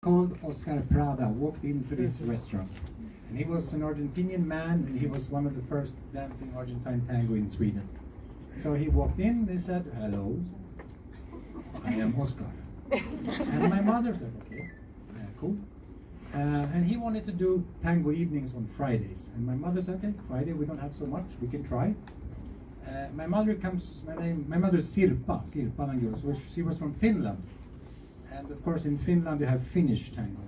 called Oscar Prada walked into this restaurant. And he was an Argentinian man, and he was one of the first dancing Argentine tango in Sweden. So he walked in, they said, "Hello, I am Oscar." And my mother said, "Okay, cool." And he wanted to do tango evenings on Fridays. And my mother said, "Okay, Friday we don't have so much, we can try." My mother is Sirpa Nangula, so she was from Finland. And of course in Finland you have Finnish tango.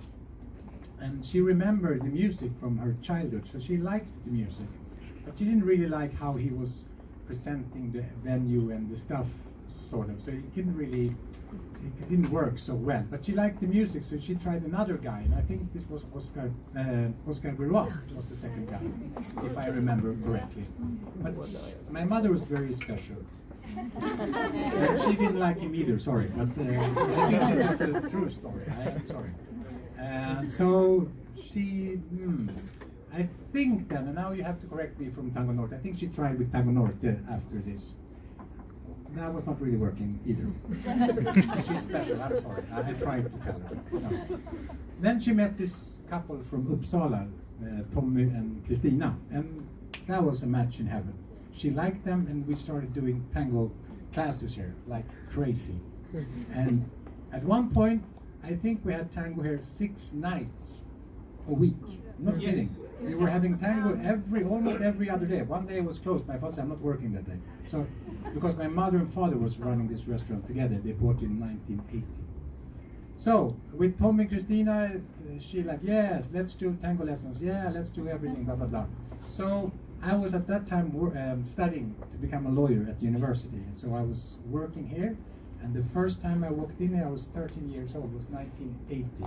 And she remembered the music from her childhood, so she liked the music. But she didn't really like how he was presenting the venue and the stuff, sort of. So it didn't work so well. But she liked the music, so she tried another guy. And I think this was Oscar Berrois was the second guy, if I remember correctly. But my mother was very special. She didn't like him either, sorry. But I think this is the true story. I am sorry. So she, I think then, and now you have to correct me from Tango Norte, I think she tried with Tango Norte after this. That was not really working either. She's special, I'm sorry. I tried to tell her. No. Then she met this couple from Uppsala, Tommy and Kristina, and that was a match in heaven. She liked them, and we started doing tango classes here, like crazy. And at one point, I think we had tango here 6 nights a week. I'm not kidding. We were having tango almost every other day. One day it was closed. My father said, "I'm not working that day." So, because my mother and father was running this restaurant together, they bought it in 1980. So, with Tommy and Christina, she like, "Yes, let's do tango lessons. Yeah, let's do everything, blah, blah, blah." So, I was at that time studying to become a lawyer at university. So I was working here, and the first time I walked in here, I was 13 years old. It was 1980.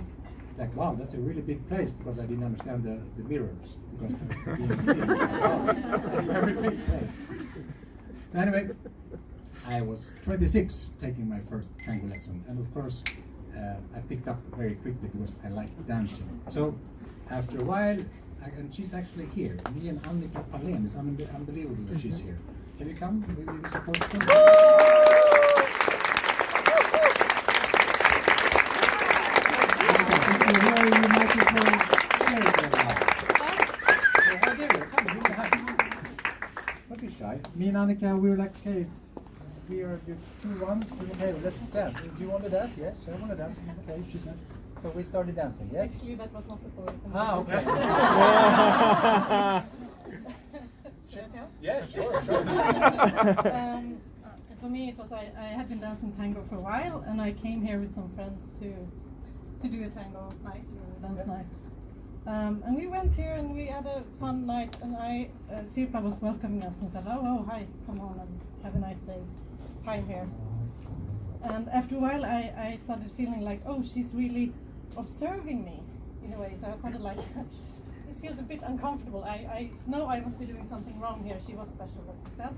Like, wow, that's a really big place, because I didn't understand the mirrors. Because a very big place. Anyway, I was 26 taking my first tango lesson, and of course, I picked up very quickly because I liked dancing. So after a while, and she's actually here. Me and Annika Palén. It's unbelievable that she's here. Can you come? Will you support her? Don't be shy. Me and Annika, we were like, okay, we are the 2 ones. Okay, let's dance. Do you want to dance? Yes, I want to dance. Okay, she said. So we started dancing, yes? Actually, that was not the story. Okay. Yeah, sure. For me, it was I had been dancing tango for a while, and I came here with some friends to do a tango night, or dance night. And we went here and we had a fun night, and Sirpa was welcoming us and said, oh, hi, come on and have a nice time here. And after a while, I started feeling like, oh, she's really observing me in a way. So I started like, this feels a bit uncomfortable. I know I must be doing something wrong here. She was special, as you said.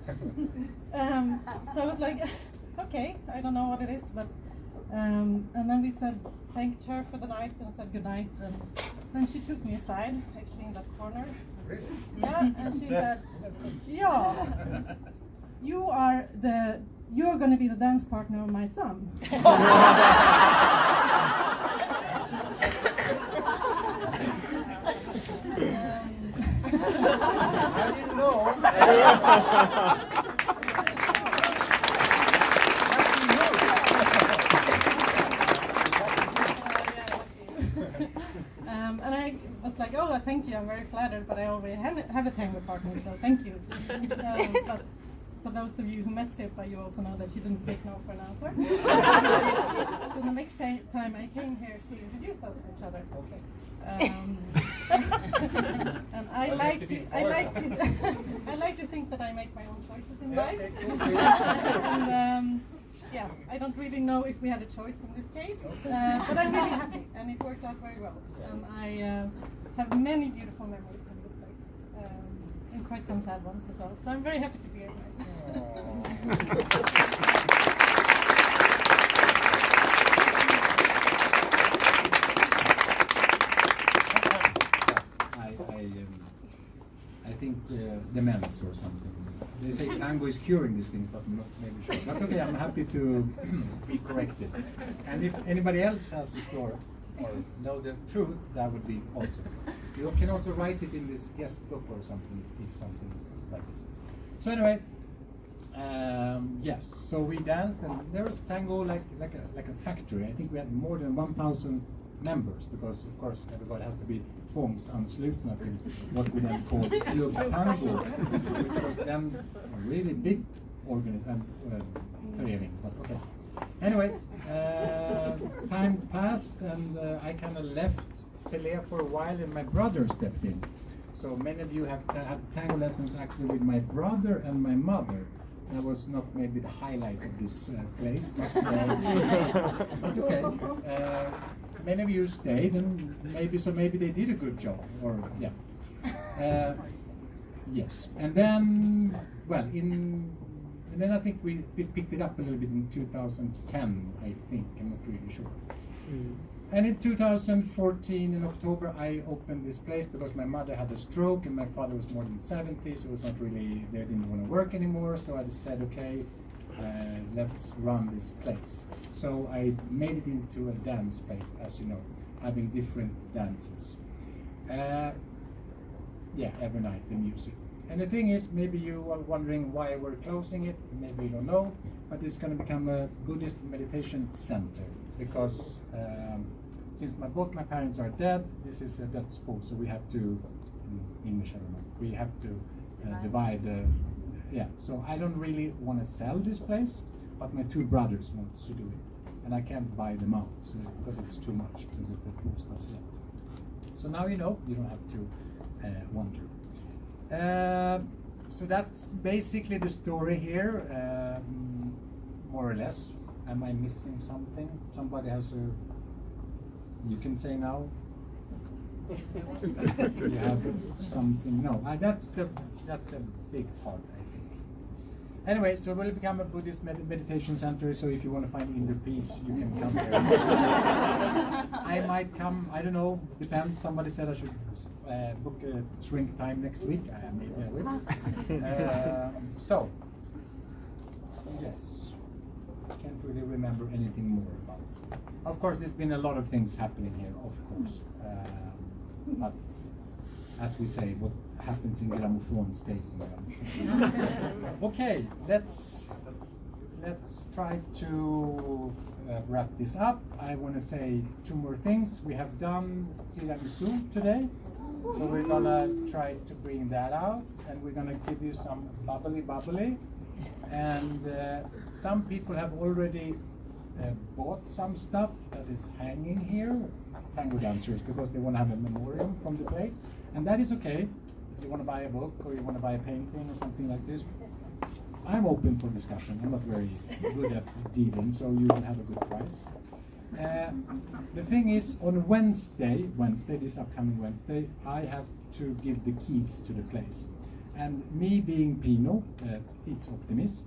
So I was like, okay, I don't know what it is, but and then we thanked her for the night and said goodnight. And then she took me aside, actually in that corner. Really? Yeah, and she said, yeah, you're going to be the dance partner of my son. I didn't know. And I was like, oh, thank you, I'm very flattered, but I already have a tango partner, so thank you. But for those of you who met Sirpa, you also know that she didn't take no for an answer. So the next time I came here, she introduced us to each other. Okay. And I like to think that I make my own choices in life. And yeah, I don't really know if we had a choice in this case, but I'm really happy, and it worked out very well. And I have many beautiful memories from this place, and quite some sad ones as well. So I'm very happy to be here tonight. I think demence or something. They say tango is curing these things, but I'm not maybe sure. But okay, I'm happy to be corrected. And if anybody else has a story, or know the truth, that would be awesome. You can also write it in this guest book or something if something is like this. So anyway, yes. So we danced, and there was tango like a factory. I think we had more than 1,000 members because, of course, everybody has to be tvångsanslutna till what we then called Club Tango, which was then a really big förening. But okay. Anyway, time passed, and I kind of left Pelé for a while, and my brother stepped in. So many of you have had tango lessons actually with my brother and my mother. That was not maybe the highlight of this place, but okay. Many of you stayed, and maybe they did a good job, or yeah. Yes, and then and then I think we picked it up a little bit in 2010. I think, I'm not really sure. And in 2014, in October, I opened this place because my mother had a stroke and my father was more than 70, so it was not really, they didn't want to work anymore. So I just said, okay, let's run this place. So I made it into a dance place, as you know, having different dances. Yeah, every night, the music. And the thing is, maybe you are wondering why we're closing it, maybe you don't know, but it's going to become a Buddhist meditation center because since both my parents are dead, this is a dödsbo, so we have to, in English I don't know, we have to divide yeah, so I don't really want to sell this place, but my two brothers want to do it, and I can't buy them out so, because it's too much, because it's a bostadsrätt. So now you know, you don't have to wonder. So that's basically the story here, more or less. Am I missing something? Somebody has a... You can say now. You have something? No, that's the big part, I think. Anyway, so we'll become a Buddhist meditation center. So if you want to find inner peace, you can come here. I might come. I don't know. Depends. Somebody said I should book a shrink time next week. Maybe I will. So yes. I can't really remember anything more about it. Of course, there's been a lot of things happening here, of course. But as we say, what happens in Garmmofon stays in Garmmofon. Okay, let's try to wrap this up. I want to say two more things. We have done tiramisu today, so we're gonna try to bring that out, and we're gonna give you some bubbly. And some people have already bought some stuff that is hanging here, tango dancers, because they want to have a memorial from the place, and that is okay. If you want to buy a book or you want to buy a painting or something like this, I'm open for discussion. I'm not very good at dealing, so you will have a good price. The thing is, on Wednesday, this upcoming Wednesday, I have to give the keys to the place. And me being Pino, tidsoptimist,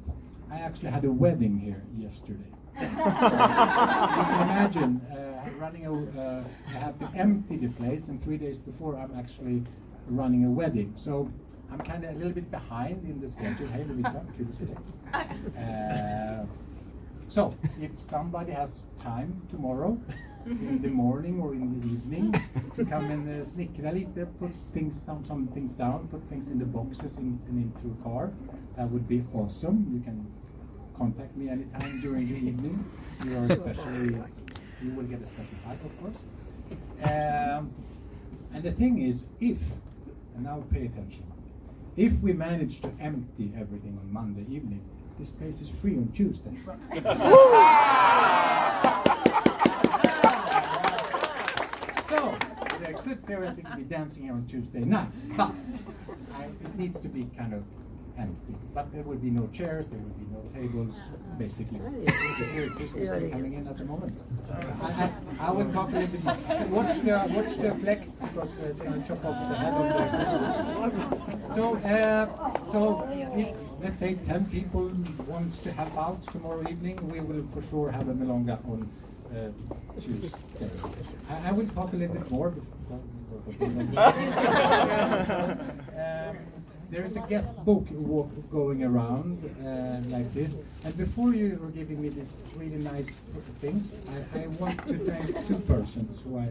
I actually had a wedding here yesterday. You can imagine I have to empty the place, and 3 days before I'm actually running a wedding. So I'm kind of a little bit behind in the schedule. Hey, Lovisa, good to see you. So if somebody has time tomorrow, in the morning or in the evening, to come and snickra lite, put some things down, put things in the boxes and into a car, that would be awesome. You can contact me anytime during the evening. You will get a special type, of course. And the thing is, and now pay attention, if we manage to empty everything on Monday evening, this place is free on Tuesday. So, I could theoretically be dancing here on Tuesday night, but it needs to be kind of empty. But there would be no chairs, there would be no tables, basically. Here, Christmas is coming in at the moment. I will talk a little bit more. Watch the fleck, because it's going to chop off the head of the So if, let's say, 10 people wants to help out tomorrow evening, we will for sure have a milonga on Tuesday. I will talk a little bit more. There is a guest book going around like this. And before you were giving me these really nice things, I want to thank two persons who I